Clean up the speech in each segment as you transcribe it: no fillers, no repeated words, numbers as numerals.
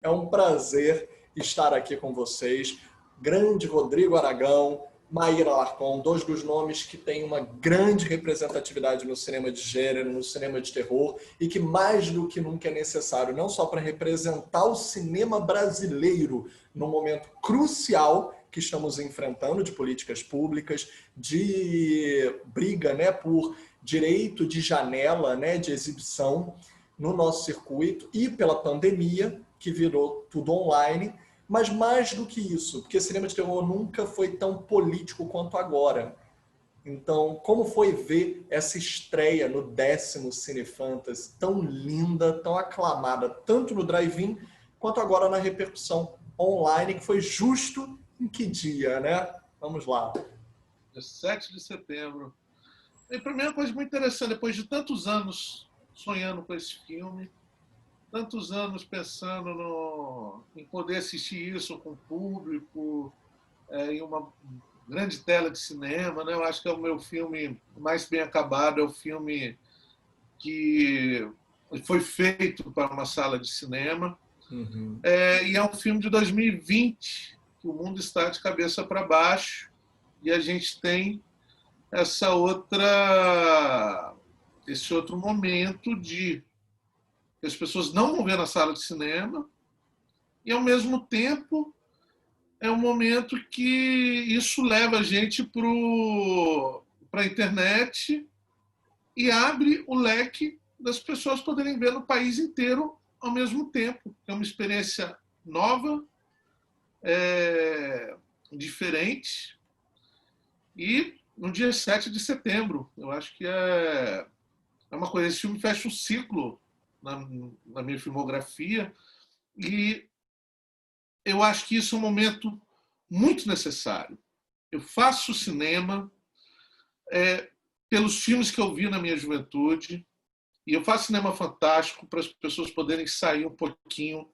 É um prazer estar aqui com vocês. Grande Rodrigo Aragão, Mayra Alarcon, dois dos nomes que têm uma grande representatividade no cinema de gênero, no cinema de terror, e que mais do que nunca é necessário, não só para representar o cinema brasileiro num momento crucial que estamos enfrentando de políticas públicas, de briga, né, por direito de janela, né, de exibição no nosso circuito, e pela pandemia, que virou tudo online, mas mais do que isso, porque cinema de terror nunca foi tão político quanto agora. Então, como foi ver essa estreia no 10º Cine Fantasy, tão linda, tão aclamada, tanto no drive-in, quanto agora na repercussão online, que foi justo em que dia, né? Vamos lá. 7 de setembro. E para mim é uma coisa muito interessante, depois de tantos anos sonhando com esse filme, tantos anos pensando em poder assistir isso com o público, em uma grande tela de cinema, né? Eu acho que é o meu filme mais bem acabado, é o filme que foi feito para uma sala de cinema. Uhum. E é um filme de 2020, que o mundo está de cabeça para baixo, e a gente tem esse outro momento de que as pessoas não vão ver na sala de cinema, e ao mesmo tempo é um momento que isso leva a gente para a internet e abre o leque das pessoas poderem ver no país inteiro ao mesmo tempo. É uma experiência nova, diferente, e no dia 7 de setembro, eu acho que é uma coisa, esse filme fecha um ciclo na minha filmografia, e eu acho que isso é um momento muito necessário. Eu faço cinema pelos filmes que eu vi na minha juventude, e eu faço cinema fantástico para as pessoas poderem sair um pouquinho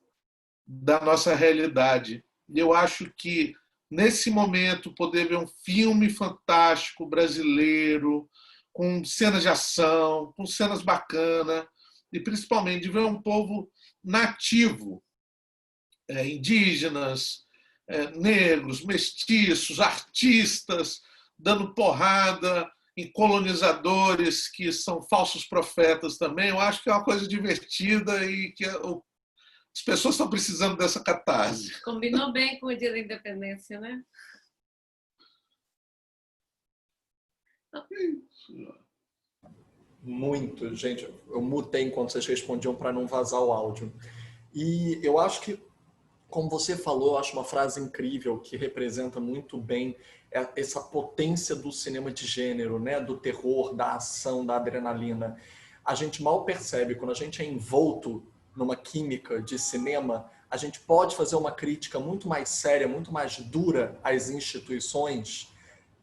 da nossa realidade. E eu acho que, nesse momento, poder ver um filme fantástico brasileiro, com cenas de ação, com cenas bacanas, e principalmente de ver um povo nativo, indígenas, negros, mestiços, artistas, dando porrada em colonizadores que são falsos profetas também. Eu acho que é uma coisa divertida e que as pessoas estão precisando dessa catarse. Combinou bem com o Dia da Independência, né? Muito, gente. Eu mutei enquanto vocês respondiam para não vazar o áudio. E eu acho que, como você falou, eu acho uma frase incrível que representa muito bem essa potência do cinema de gênero, né? Do terror, da ação, da adrenalina. A gente mal percebe, quando a gente é envolto numa química de cinema, a gente pode fazer uma crítica muito mais séria, muito mais dura às instituições,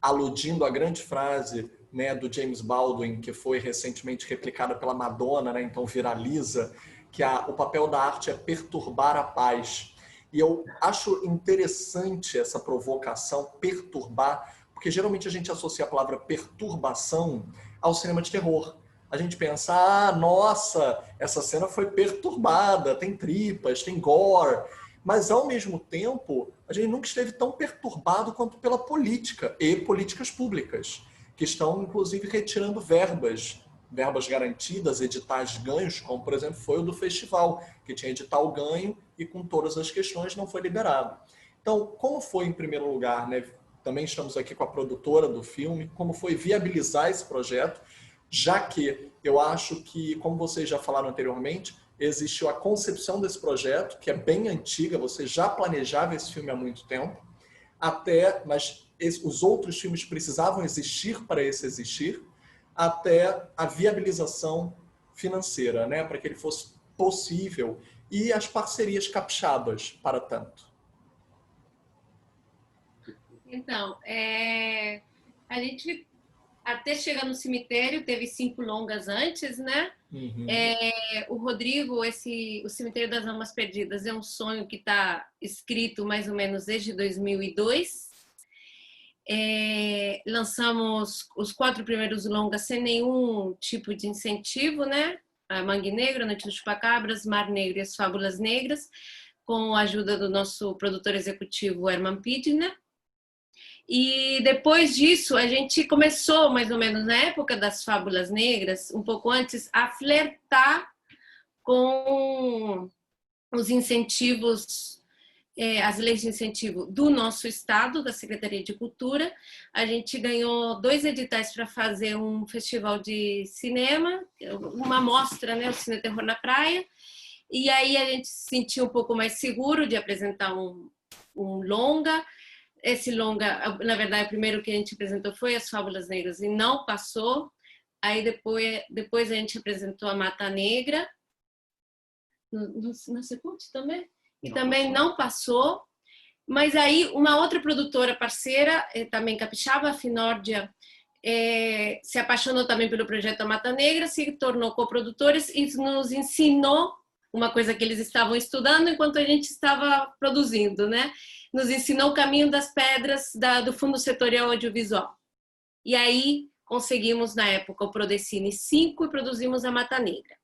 aludindo à grande frase, né, do James Baldwin, que foi recentemente replicada pela Madonna, né, então viraliza, que o papel da arte é perturbar a paz. E eu acho interessante essa provocação, perturbar, porque geralmente a gente associa a palavra perturbação ao cinema de terror. A gente pensa, nossa, essa cena foi perturbada, tem tripas, tem gore. Mas, ao mesmo tempo, a gente nunca esteve tão perturbado quanto pela política e políticas públicas, que estão, inclusive, retirando verbas garantidas, editais ganhos, como, por exemplo, foi o do festival, que tinha edital ganho e, com todas as questões, não foi liberado. Então, como foi, em primeiro lugar, né? Também estamos aqui com a produtora do filme, como foi viabilizar esse projeto, já que eu acho que, como vocês já falaram anteriormente, existiu a concepção desse projeto, que é bem antiga, você já planejava esse filme há muito tempo, mas os outros filmes precisavam existir para esse existir, até a viabilização financeira, né, para que ele fosse possível, e as parcerias capixabas para tanto. Então, a gente até chegar no cemitério teve 5 longas antes, né? Uhum. O Rodrigo, o Cemitério das Almas Perdidas é um sonho que está escrito mais ou menos desde 2002. Lançamos os 4 primeiros longas sem nenhum tipo de incentivo, né? A Mangue Negro, A Noite dos Chupacabras, Mar Negro e As Fábulas Negras. com a ajuda do nosso produtor executivo, Herman Pidner. E depois disso, a gente começou, mais ou menos na época das Fábulas Negras, um pouco antes, a flertar com os incentivos, as leis de incentivo do nosso estado, da Secretaria de Cultura. A gente ganhou 2 editais para fazer um festival de cinema, uma mostra, né, o Cine Terror na Praia, e aí a gente se sentiu um pouco mais seguro de apresentar um longa. Esse longa, na verdade, o primeiro que a gente apresentou foi As Fábulas Negras e não passou. Aí depois a gente apresentou a Mata Negra, na Secult também, e não também passou. Não passou. Mas aí uma outra produtora parceira, também capixaba, a Finórdia, se apaixonou também pelo projeto A Mata Negra, se tornou coprodutores e nos ensinou uma coisa que eles estavam estudando enquanto a gente estava produzindo, né? Nos ensinou o caminho das pedras do Fundo Setorial Audiovisual. E aí conseguimos, na época, o Prodecine 5 e produzimos a Mata Negra.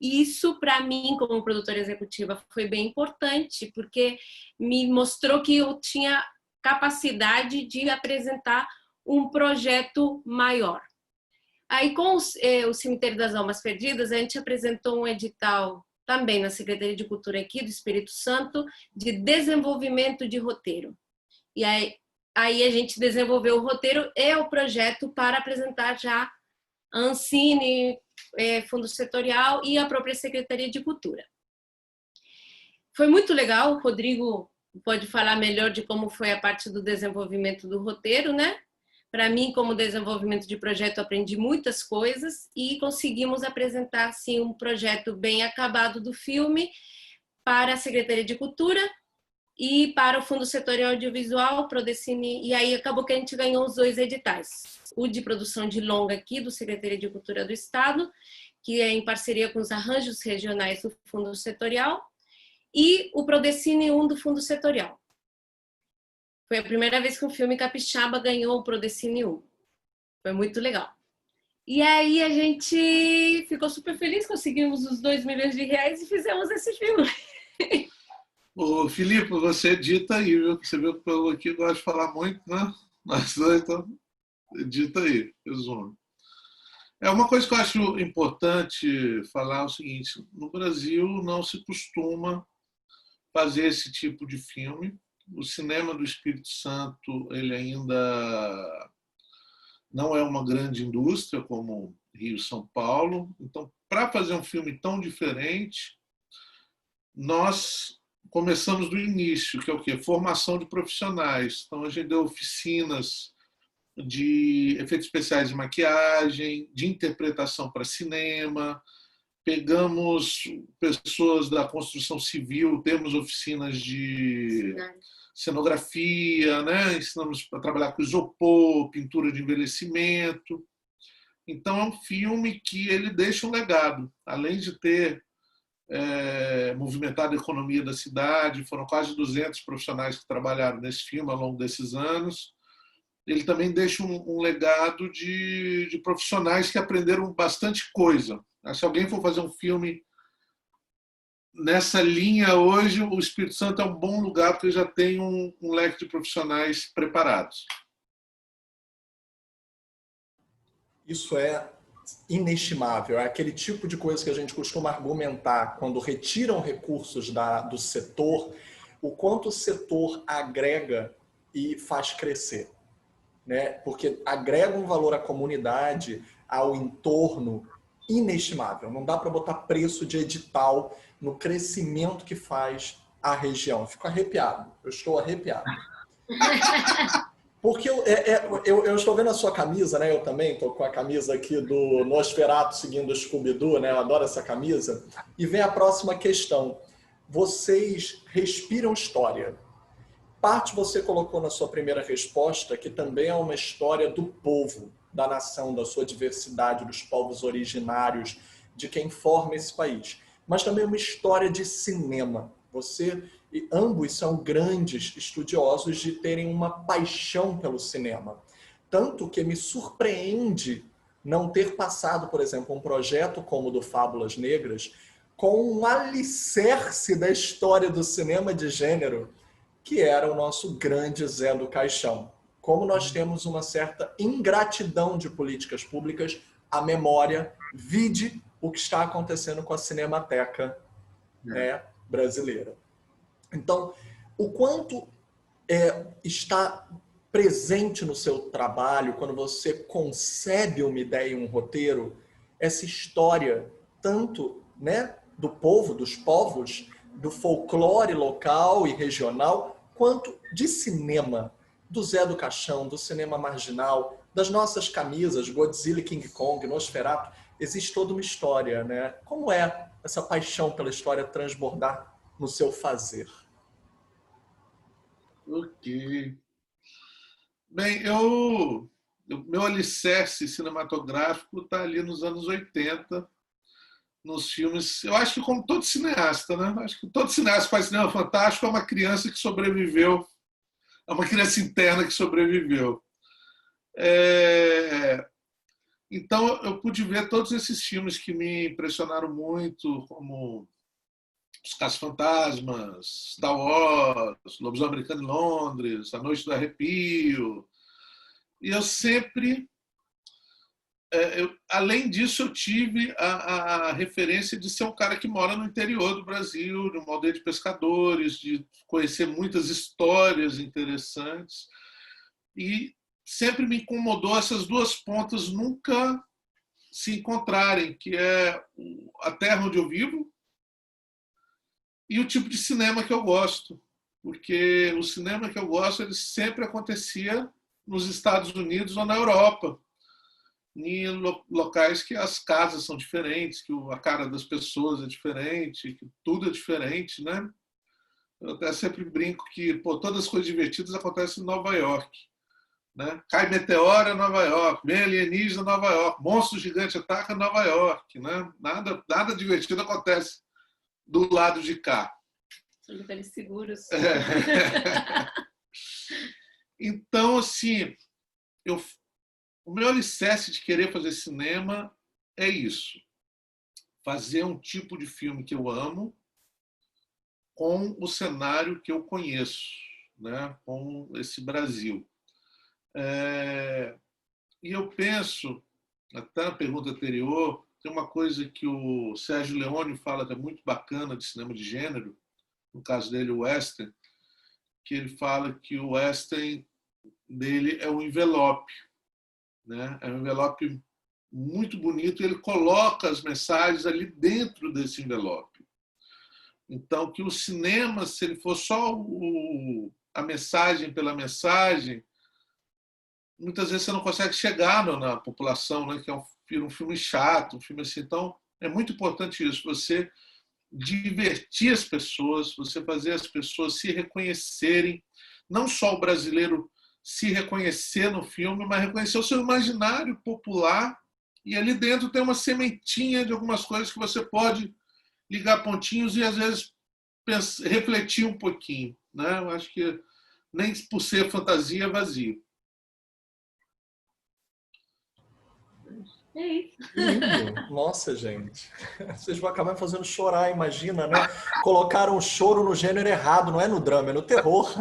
E isso, para mim, como produtora executiva, foi bem importante, porque me mostrou que eu tinha capacidade de apresentar um projeto maior. Aí, com o Cemitério das Almas Perdidas, a gente apresentou um edital também na Secretaria de Cultura aqui do Espírito Santo, de desenvolvimento de roteiro. E aí a gente desenvolveu o roteiro e o projeto para apresentar já a Ancine, Fundo Setorial e a própria Secretaria de Cultura. Foi muito legal, o Rodrigo pode falar melhor de como foi a parte do desenvolvimento do roteiro, né? Para mim, como desenvolvimento de projeto, aprendi muitas coisas e conseguimos apresentar assim, um projeto bem acabado do filme para a Secretaria de Cultura e para o Fundo Setorial Audiovisual, Prodecine, e aí acabou que a gente ganhou os 2 editais. O de produção de longa aqui, do Secretaria de Cultura do Estado, que é em parceria com os arranjos regionais do Fundo Setorial, e o Prodecine 1 do Fundo Setorial. Foi a primeira vez que um filme capixaba ganhou o Prodecine 1. Foi muito legal. E aí a gente ficou super feliz, conseguimos os 2 milhões de reais e fizemos esse filme. Ô, Filipe, você edita aí, viu? Você viu que eu aqui gosto de falar muito, né? Mas então, edita aí, resumo. Uma coisa que eu acho importante falar é o seguinte: no Brasil não se costuma fazer esse tipo de filme. O cinema do Espírito Santo, ele ainda não é uma grande indústria como Rio e São Paulo. Então, para fazer um filme tão diferente, nós começamos do início, que é o quê? Formação de profissionais. Então, a gente deu oficinas de efeitos especiais de maquiagem, de interpretação para cinema, pegamos pessoas da construção civil, temos oficinas de cenografia, né? Ensinamos a trabalhar com isopor, pintura de envelhecimento. Então é um filme que ele deixa um legado, além de ter movimentado a economia da cidade, foram quase 200 profissionais que trabalharam nesse filme ao longo desses anos. Ele também deixa um legado de profissionais que aprenderam bastante coisa. Se alguém for fazer um filme nessa linha hoje, o Espírito Santo é um bom lugar porque já tem um leque de profissionais preparados. Isso é inestimável. É aquele tipo de coisa que a gente costuma argumentar quando retiram recursos do setor, o quanto o setor agrega e faz crescer, né? Porque agrega um valor à comunidade, ao entorno, inestimável. Não dá para botar preço de edital no crescimento que faz a região. Eu fico arrepiado. Eu estou arrepiado. Porque eu estou vendo a sua camisa, né? Eu também estou com a camisa aqui do Nosferatu seguindo o Scooby-Doo, né? Eu adoro essa camisa. E vem a próxima questão. Vocês respiram história. Parte você colocou na sua primeira resposta, que também é uma história do povo, da nação, da sua diversidade, dos povos originários, de quem forma esse país. Mas também uma história de cinema. Você e ambos são grandes estudiosos de terem uma paixão pelo cinema. Tanto que me surpreende não ter passado, por exemplo, um projeto como o do Fábulas Negras com um alicerce da história do cinema de gênero, que era o nosso grande Zé do Caixão. Como nós temos uma certa ingratidão de políticas públicas, a memória, vide o que está acontecendo com a Cinemateca, né, brasileira. Então, o quanto está presente no seu trabalho, quando você concebe uma ideia e um roteiro, essa história, tanto, né, do povo, dos povos, do folclore local e regional, quanto de cinema, do Zé do Caixão, do cinema marginal, das nossas camisas, Godzilla e King Kong, Nosferatu, existe toda uma história, né? Como é essa paixão pela história transbordar no seu fazer? Ok. Bem, meu alicerce cinematográfico está ali nos anos 80, nos filmes. Eu acho que como todo cineasta, né? Acho que todo cineasta que faz cinema fantástico é uma criança que sobreviveu, é uma criança interna que sobreviveu. Então, eu pude ver todos esses filmes que me impressionaram muito, como Os Caça-Fantasmas, Star Wars, Lobisomem Americano em Londres, A Noite do Arrepio. E eu sempre... além disso, eu tive a referência de ser um cara que mora no interior do Brasil, de uma aldeia de pescadores, de conhecer muitas histórias interessantes. E sempre me incomodou essas duas pontas nunca se encontrarem, que é a terra onde eu vivo e o tipo de cinema que eu gosto. Porque o cinema que eu gosto ele sempre acontecia nos Estados Unidos ou na Europa, em locais que as casas são diferentes, que a cara das pessoas é diferente, que tudo é diferente, né? Eu até sempre brinco que todas as coisas divertidas acontecem em Nova York. Né? Cai meteoro em Nova York, vem alienígena em Nova York, monstro gigante ataca em Nova York. Né? Nada divertido acontece do lado de cá. São lugares seguros. Então, assim, o meu alicerce de querer fazer cinema é isso. Fazer um tipo de filme que eu amo com o cenário que eu conheço, né? Com esse Brasil. E eu penso, até na pergunta anterior, tem uma coisa que o Sérgio Leone fala que é muito bacana de cinema de gênero, no caso dele o western, que ele fala que o western dele é um envelope, né? É um envelope muito bonito e ele coloca as mensagens ali dentro desse envelope. Então, que o cinema, se ele for só a mensagem pela mensagem, muitas vezes você não consegue chegar na população, né? Que é um filme chato, um filme assim. Então, é muito importante isso, você divertir as pessoas, você fazer as pessoas se reconhecerem, não só o brasileiro se reconhecer no filme, mas reconhecer o seu imaginário popular, e ali dentro tem uma sementinha de algumas coisas que você pode ligar pontinhos e, às vezes, refletir um pouquinho. Né? Eu acho que nem por ser fantasia é vazio. É isso. Lindo. Nossa, gente. Vocês vão acabar fazendo chorar, imagina, né? Colocaram o choro no gênero errado, não é no drama, é no terror.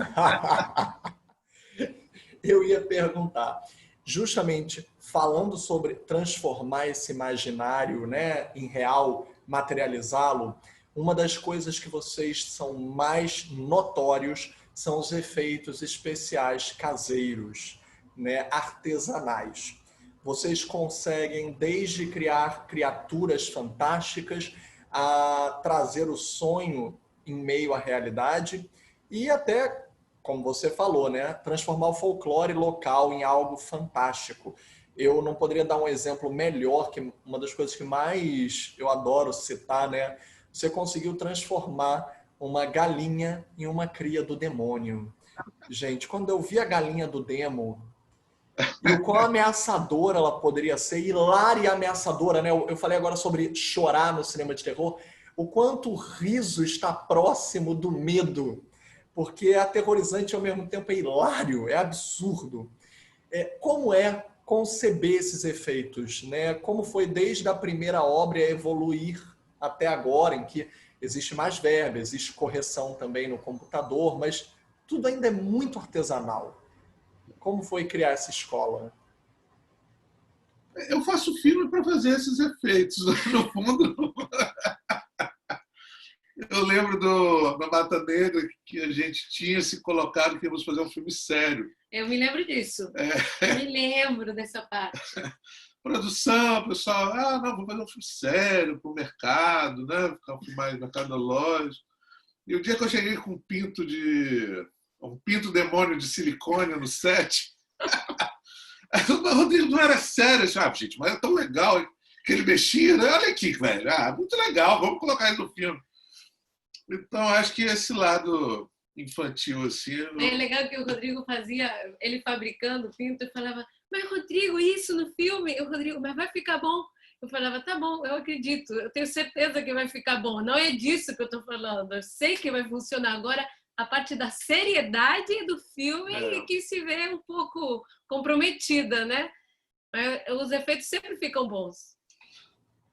Eu ia perguntar, justamente falando sobre transformar esse imaginário, né, em real, materializá-lo, uma das coisas que vocês são mais notórios são os efeitos especiais caseiros, né, artesanais. Vocês conseguem desde criar criaturas fantásticas a trazer o sonho em meio à realidade e até, como você falou, né, transformar o folclore local em algo fantástico. Eu não poderia dar um exemplo melhor, que uma das coisas que mais eu adoro citar, né, você conseguiu transformar uma galinha em uma cria do demônio. Gente, quando eu vi a galinha do demo, e o quão ameaçadora ela poderia ser, hilária e ameaçadora, né? Eu falei agora sobre chorar no cinema de terror, o quanto o riso está próximo do medo, porque é aterrorizante e ao mesmo tempo é hilário, é absurdo. Como é conceber esses efeitos, né? Como foi desde a primeira obra evoluir até agora, em que existe mais verba, existe correção também no computador, mas tudo ainda é muito artesanal. Como foi criar essa escola? Eu faço filme para fazer esses efeitos. No fundo, eu lembro da Mata Negra que a gente tinha se colocado que íamos fazer um filme sério. Eu me lembro disso. Eu me lembro dessa parte. Produção, pessoal, não, vou fazer um filme sério para o mercado, né? Ficar um filme mais mercadológico. E o dia que eu cheguei com um pinto demônio de silicone no set, o Rodrigo não era sério. Gente, mas é tão legal que ele mexia, né? Olha aqui, velho, muito legal, vamos colocar ele no filme. Então, acho que esse lado infantil, assim... É legal que o Rodrigo fazia, ele fabricando o pinto, eu falava, mas Rodrigo, isso no filme? O Rodrigo, mas vai ficar bom. Eu falava, tá bom, eu acredito, eu tenho certeza que vai ficar bom. Não é disso que eu estou falando, eu sei que vai funcionar. Agora, a parte da seriedade do filme que se vê um pouco comprometida, né? Mas os efeitos sempre ficam bons.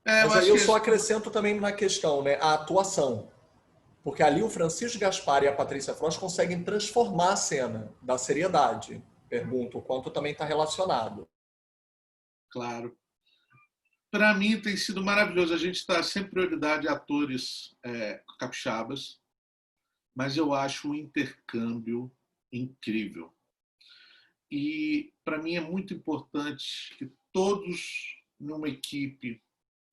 Mas aí eu só acrescento também na questão, né, a atuação. Porque ali o Francisco Gaspar e a Patrícia Frost conseguem transformar a cena da seriedade. Pergunto o quanto também está relacionado. Claro. Para mim tem sido maravilhoso. A gente dá sempre prioridade a atores capixabas, mas eu acho o intercâmbio incrível. E para mim é muito importante que todos numa equipe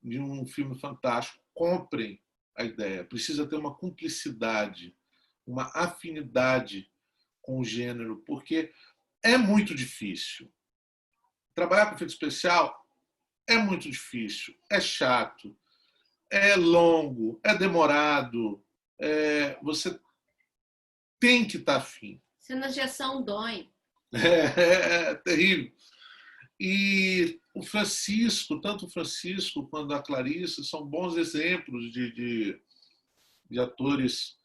de um filme fantástico comprem a ideia. Precisa ter uma cumplicidade, uma afinidade com o gênero, porque é muito difícil. Trabalhar com efeito especial é muito difícil, é chato, é longo, é demorado, você tem que estar afim. Cenas de ação dói. É terrível. E o Francisco, tanto o Francisco quanto a Clarice, são bons exemplos de atores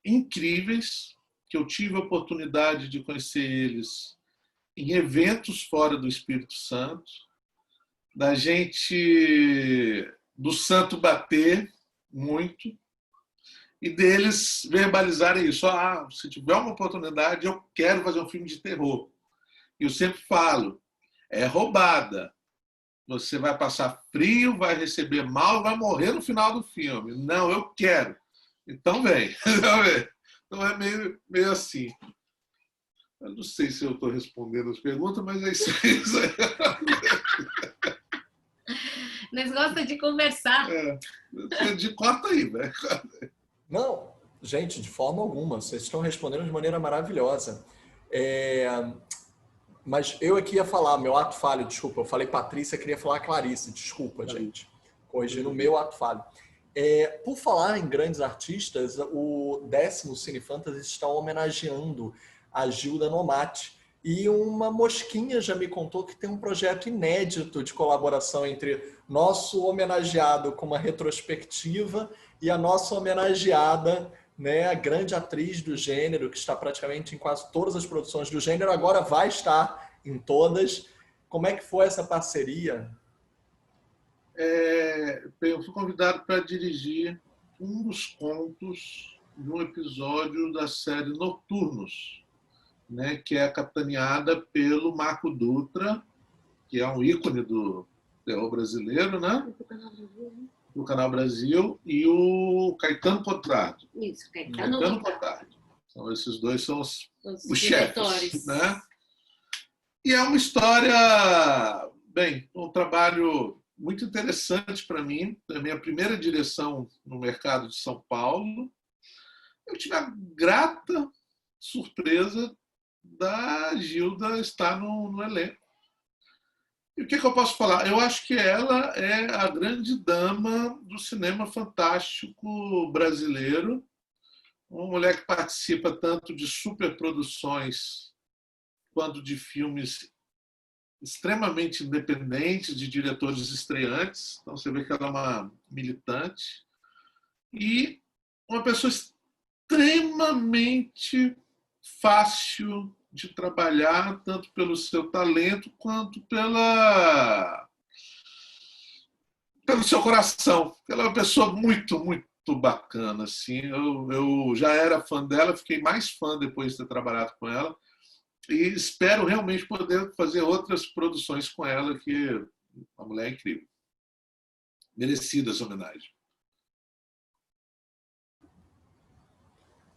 incríveis, que eu tive a oportunidade de conhecer eles em eventos fora do Espírito Santo, da gente, do santo bater muito, e deles verbalizarem isso. Se tiver uma oportunidade, eu quero fazer um filme de terror. E eu sempre falo, é roubada. Você vai passar frio, vai receber mal, vai morrer no final do filme. Não, eu quero. Então vem. Então é meio assim. Eu não sei se eu estou respondendo as perguntas, mas é isso aí. Nós gostamos de conversar. Corta aí, né? Não, gente, de forma alguma. Vocês estão respondendo de maneira maravilhosa. Mas eu aqui ia falar, meu ato falho, desculpa, eu falei Patrícia, queria falar Clarice, desculpa, gente. Corrigindo o meu ato falho. Por falar em grandes artistas, o 10º Cine Fantasy está homenageando a Gilda Nomati. E uma mosquinha já me contou que tem um projeto inédito de colaboração entre nosso homenageado com uma retrospectiva e a nossa homenageada, né, a grande atriz do gênero, que está praticamente em quase todas as produções do gênero, agora vai estar em todas. Como é que foi essa parceria? Eu fui convidado para dirigir um dos contos de um episódio da série Noturnos, né, que é capitaneada pelo Marco Dutra, que é um ícone do terror brasileiro, né? Do Canal Brasil, e o Caetano Cotardo. Isso, Caetano Cotardo. Então, esses dois são os chefes, né? E é uma história, um trabalho muito interessante para mim. É a minha primeira direção no mercado de São Paulo. Eu tive a grata surpresa da Gilda estar no elenco. E o que eu posso falar? Eu acho que ela é a grande dama do cinema fantástico brasileiro, uma mulher que participa tanto de superproduções quanto de filmes extremamente independentes, de diretores estreantes. Então você vê que ela é uma militante e uma pessoa extremamente fácil de trabalhar, tanto pelo seu talento quanto pelo seu coração. Ela é uma pessoa muito, muito bacana, assim. Eu já era fã dela, fiquei mais fã depois de ter trabalhado com ela e espero realmente poder fazer outras produções com ela, que a mulher é incrível. Merecida essa homenagem.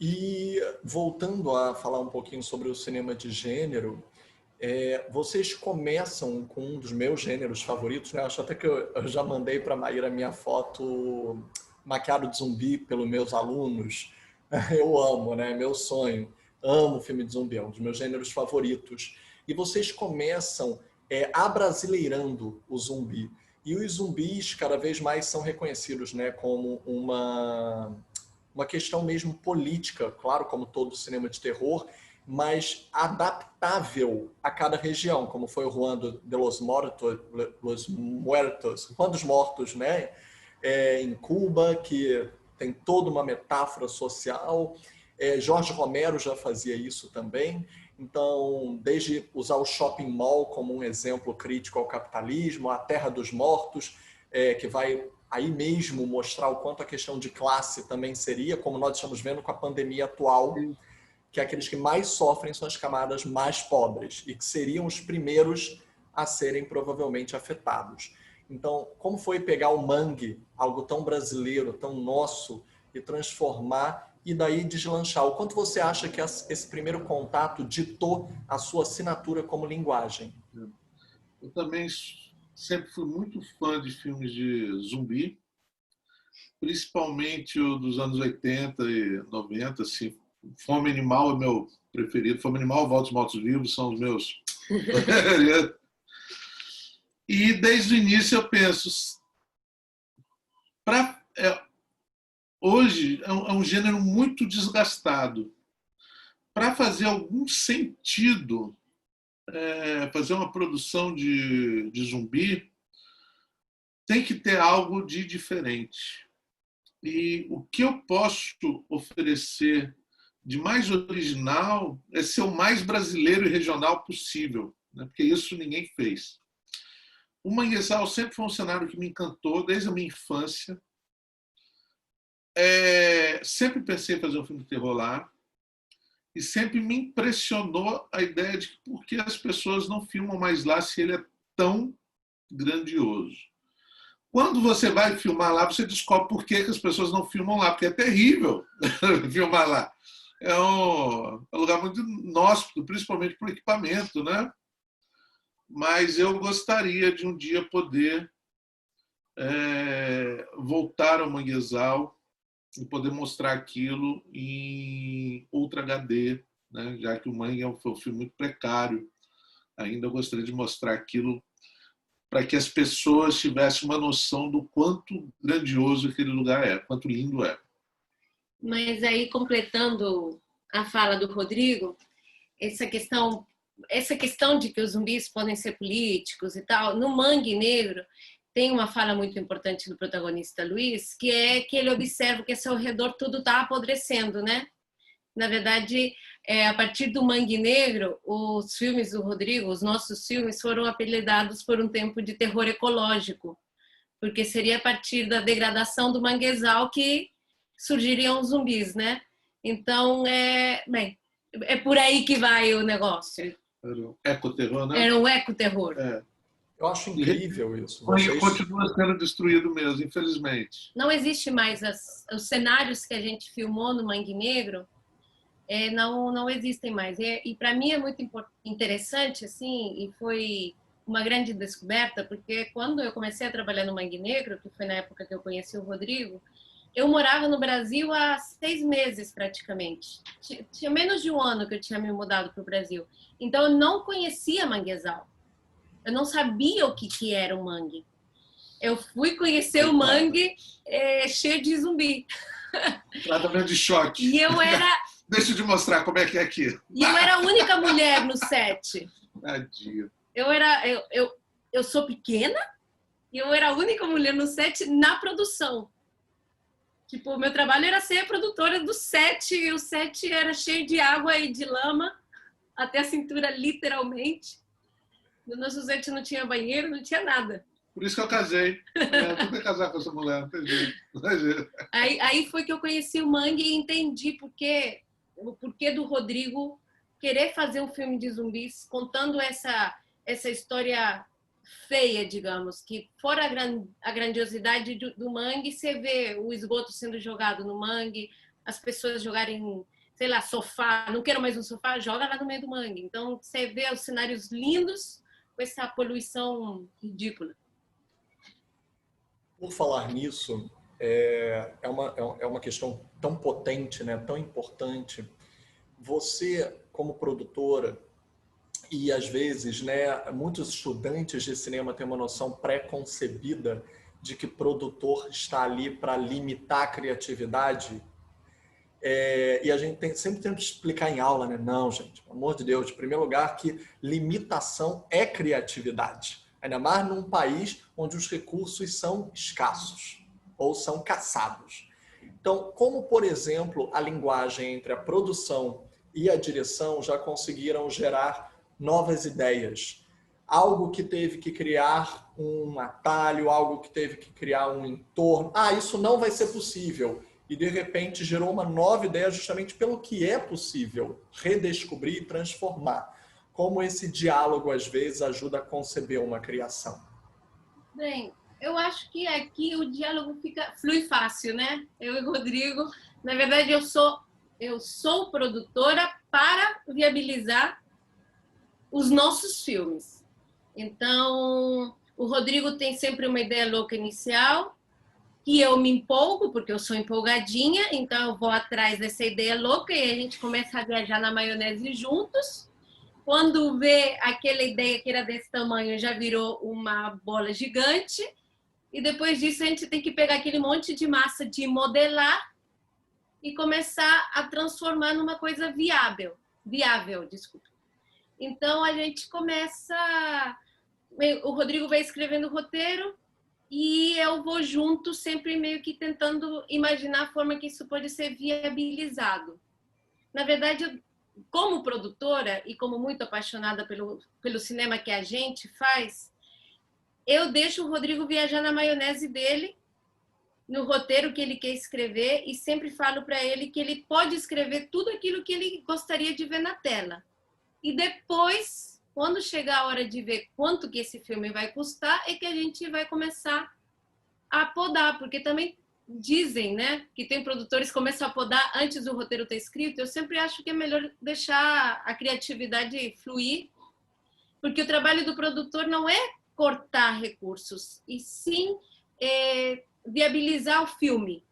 E voltando a falar um pouquinho sobre o cinema de gênero, vocês começam com um dos meus gêneros favoritos, né? Acho até que eu já mandei para a Maíra minha foto maquiado de zumbi pelos meus alunos. Eu amo, né? Meu sonho. Amo filme de zumbi, é um dos meus gêneros favoritos. E vocês começam abrasileirando o zumbi. E os zumbis cada vez mais são reconhecidos, né, como uma questão mesmo política, claro, como todo cinema de terror, mas adaptável a cada região, como foi o Juan de los Muertos, Juan dos Mortos, né? Em Cuba, que tem toda uma metáfora social. Jorge Romero já fazia isso também. Então, desde usar o shopping mall como um exemplo crítico ao capitalismo, a Terra dos Mortos, que vai aí mesmo mostrar o quanto a questão de classe também seria, como nós estamos vendo com a pandemia atual, que aqueles que mais sofrem são as camadas mais pobres e que seriam os primeiros a serem provavelmente afetados. Então, como foi pegar o mangue, algo tão brasileiro, tão nosso, e transformar e daí deslanchar? O quanto você acha que esse primeiro contato ditou a sua assinatura como linguagem? Eu também sempre fui muito fã de filmes de zumbi, principalmente o dos anos 80 e 90, assim. Fome Animal é meu preferido. Fome Animal, Volta dos Mortos-Vivos são os meus preferidos. E desde o início eu penso, hoje é um gênero muito desgastado. Para fazer algum sentido, fazer uma produção de zumbi, tem que ter algo de diferente. E o que eu posso oferecer de mais original é ser o mais brasileiro e regional possível, né? Porque isso ninguém fez. O Manguezal sempre foi um cenário que me encantou desde a minha infância. Sempre pensei em fazer um filme de terror lá e sempre me impressionou a ideia de que por que as pessoas não filmam mais lá se ele é tão grandioso. Quando você vai filmar lá, você descobre por que as pessoas não filmam lá, porque é terrível filmar lá. É um lugar muito inóspito, principalmente por equipamento, né? Mas eu gostaria de um dia poder voltar ao Manguezal e poder mostrar aquilo em Ultra HD, né? Já que o Mangue é um filme muito precário. Ainda eu gostaria de mostrar aquilo para que as pessoas tivessem uma noção do quanto grandioso aquele lugar é, quanto lindo é. Mas aí, completando a fala do Rodrigo, essa questão de que os zumbis podem ser políticos e tal, no Mangue Negro tem uma fala muito importante do protagonista Luiz, que é que ele observa que ao seu redor tudo está apodrecendo, né? Na verdade, a partir do Mangue Negro, os filmes do Rodrigo, os nossos filmes, foram apelidados por um tempo de terror ecológico, porque seria a partir da degradação do manguezal que surgiriam os zumbis, né? Então, bem, é por aí que vai o negócio. Era um ecoterror, né? Era um ecoterror. Eu acho incrível isso. Vocês... continua sendo destruído mesmo, infelizmente. Não existe mais os cenários que a gente filmou no Mangue Negro, não existem mais. E para mim é muito interessante, assim, e foi uma grande descoberta, porque quando eu comecei a trabalhar no Mangue Negro, que foi na época que eu conheci o Rodrigo, eu morava no Brasil há 6 meses praticamente. Tinha menos de um ano que eu tinha me mudado para o Brasil. Então eu não conhecia Manguezal. Eu não sabia o que era o mangue. Eu fui conhecer o mangue cheio de zumbi. Tratamento de choque. E eu era... Deixa eu te mostrar como é que é aqui. E eu era a única mulher no set. Tadinha. Eu sou pequena e eu era a única mulher no set na produção. Tipo, o meu trabalho era ser a produtora do set, e o set era cheio de água e de lama, até a cintura, literalmente. No nosso set não tinha banheiro, não tinha nada. Por isso que eu casei. Eu tenho que casar com essa mulher, não tem jeito. Não tem jeito. Aí foi que eu conheci o Mangue e entendi o porquê do Rodrigo querer fazer um filme de zumbis contando essa história feia, digamos, que fora a grandiosidade do mangue, você vê o esgoto sendo jogado no mangue, as pessoas jogarem, sei lá, sofá, não quero mais um sofá, joga lá no meio do mangue. Então você vê os cenários lindos com essa poluição ridícula. Por falar nisso, é uma questão tão potente, né, tão importante. Você, como produtora, e às vezes, né, muitos estudantes de cinema têm uma noção pré-concebida de que produtor está ali para limitar a criatividade. E a gente sempre tenta explicar em aula, né? Não, gente, pelo amor de Deus, em primeiro lugar, que limitação é criatividade. Ainda mais num país onde os recursos são escassos ou são caçados. Então, como, por exemplo, a linguagem entre a produção e a direção já conseguiram gerar novas ideias? Algo que teve que criar um atalho, algo que teve que criar um entorno. Isso não vai ser possível. E, de repente, gerou uma nova ideia justamente pelo que é possível redescobrir e transformar. Como esse diálogo, às vezes, ajuda a conceber uma criação. Bem, eu acho que aqui o diálogo flui fácil, né? Eu e o Rodrigo, na verdade, eu sou produtora para viabilizar os nossos filmes. Então, o Rodrigo tem sempre uma ideia louca inicial, que eu me empolgo, porque eu sou empolgadinha, então eu vou atrás dessa ideia louca e a gente começa a viajar na maionese juntos. Quando vê aquela ideia que era desse tamanho, já virou uma bola gigante. E depois disso a gente tem que pegar aquele monte de massa de modelar e começar a transformar numa coisa viável, desculpa. Então a gente começa, o Rodrigo vai escrevendo o roteiro e eu vou junto, sempre meio que tentando imaginar a forma que isso pode ser viabilizado. Na verdade, como produtora e como muito apaixonada pelo cinema que a gente faz, eu deixo o Rodrigo viajar na maionese dele, no roteiro que ele quer escrever, e sempre falo para ele que ele pode escrever tudo aquilo que ele gostaria de ver na tela. E depois, quando chegar a hora de ver quanto que esse filme vai custar, é que a gente vai começar a podar, porque também dizem, né, que tem produtores que começam a podar antes do roteiro ter escrito. Eu sempre acho que é melhor deixar a criatividade fluir, porque o trabalho do produtor não é cortar recursos, e sim viabilizar o filme,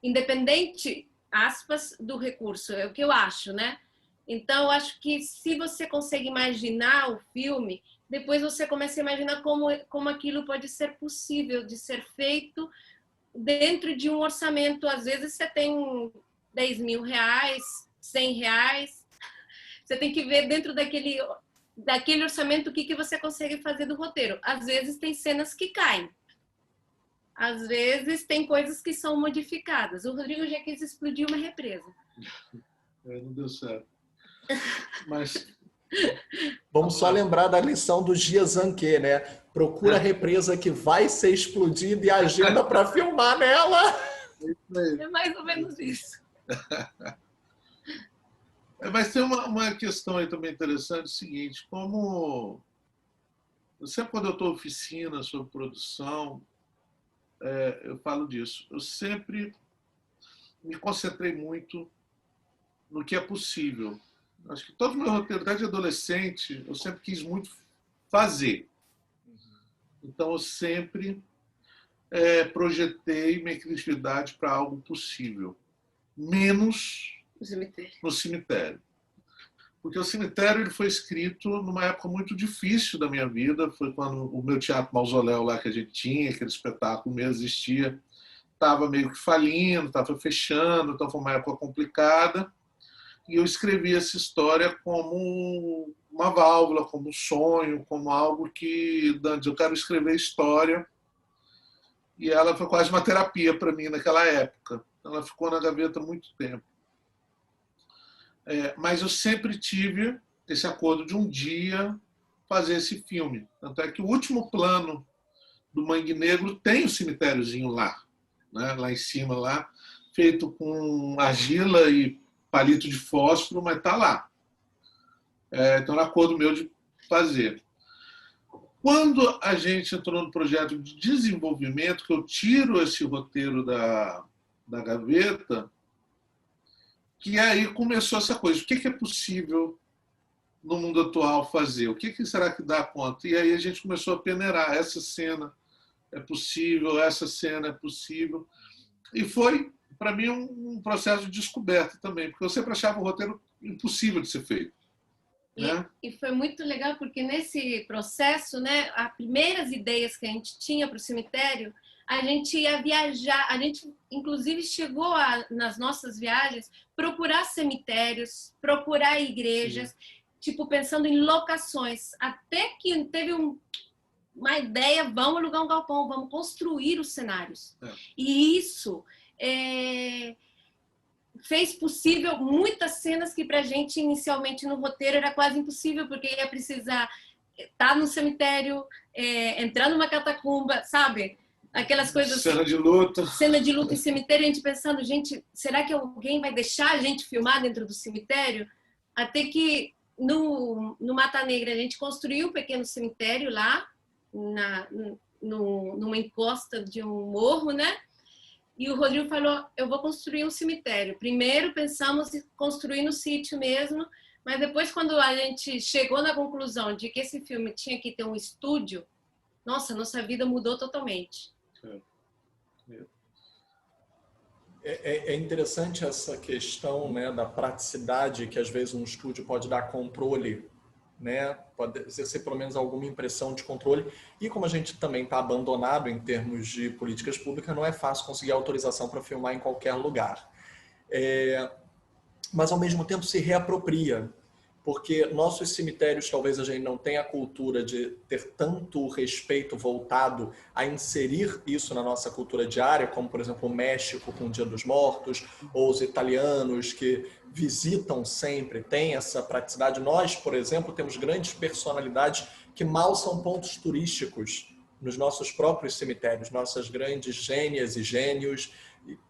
independente, aspas, do recurso, é o que eu acho, né? Então, eu acho que se você consegue imaginar o filme, depois você começa a imaginar como aquilo pode ser possível de ser feito dentro de um orçamento. Às vezes você tem 10 mil reais, 100 reais, você tem que ver dentro daquele orçamento o que você consegue fazer do roteiro. Às vezes tem cenas que caem, às vezes tem coisas que são modificadas. O Rodrigo já quis explodir uma represa. Não deu certo. Mas vamos só lembrar da lição do Gia Zanquet, né? Procura a represa que vai ser explodida e agenda para filmar nela. É mais ou menos isso. Mas tem uma questão aí também interessante, o seguinte, como sempre quando eu estou em oficina sobre produção, eu falo disso. Eu sempre me concentrei muito no que é possível. Acho que todo o meu roteiro, desde adolescente, eu sempre quis muito fazer. Então, eu sempre projetei minha criatividade para algo possível. Menos no cemitério. Porque o cemitério ele foi escrito numa época muito difícil da minha vida. Foi quando o meu teatro Mausoléu lá que a gente tinha, aquele espetáculo mesmo existia, estava meio que falindo, estava fechando, então foi uma época complicada. E eu escrevi essa história como uma válvula, como um sonho, como algo que, Dantes, eu quero escrever história. E ela foi quase uma terapia para mim naquela época. Ela ficou na gaveta há muito tempo. Mas eu sempre tive esse acordo de um dia fazer esse filme. Tanto é que o último plano do Mangue Negro tem um cemitériozinho lá, né? Lá em cima, lá, feito com argila e palito de fósforo, mas está lá. Então, era acordo meu de fazer. Quando a gente entrou no projeto de desenvolvimento, que eu tiro esse roteiro da gaveta, que aí começou essa coisa. O que é possível no mundo atual fazer? O que será que dá conta? E aí a gente começou a peneirar. Essa cena é possível, essa cena é possível. E foi, para mim, um processo de descoberta também, porque eu sempre achava o roteiro impossível de ser feito. Né? E foi muito legal, porque nesse processo, né, as primeiras ideias que a gente tinha para o cemitério, a gente ia viajar, a gente inclusive chegou nas nossas viagens, procurar cemitérios, procurar igrejas, tipo, pensando em locações, até que teve uma ideia, vamos alugar um galpão, vamos construir os cenários. E isso fez possível muitas cenas que para a gente inicialmente no roteiro era quase impossível, porque ia precisar estar no cemitério, entrar numa catacumba, sabe? Aquelas coisas... Cena de luta. Cena de luta em cemitério, a gente pensando, gente, será que alguém vai deixar a gente filmar dentro do cemitério? Até que no Mata Negra a gente construiu um pequeno cemitério lá, numa encosta de um morro, né? E o Rodrigo falou, eu vou construir um cemitério. Primeiro pensamos em construir no sítio mesmo, mas depois quando a gente chegou na conclusão de que esse filme tinha que ter um estúdio, nossa vida mudou totalmente. É interessante essa questão, né, da praticidade, que às vezes um estúdio pode dar controle, né? Pode exercer pelo menos alguma impressão de controle. E como a gente também está abandonado em termos de políticas públicas, não é fácil conseguir autorização para filmar em qualquer lugar. Mas ao mesmo tempo se reapropria, porque nossos cemitérios talvez a gente não tenha a cultura de ter tanto respeito voltado a inserir isso na nossa cultura diária, como por exemplo o México com o Dia dos Mortos, ou os italianos que visitam sempre, têm essa praticidade. Nós, por exemplo, temos grandes personalidades que mal são pontos turísticos nos nossos próprios cemitérios, nossas grandes gênias e gênios,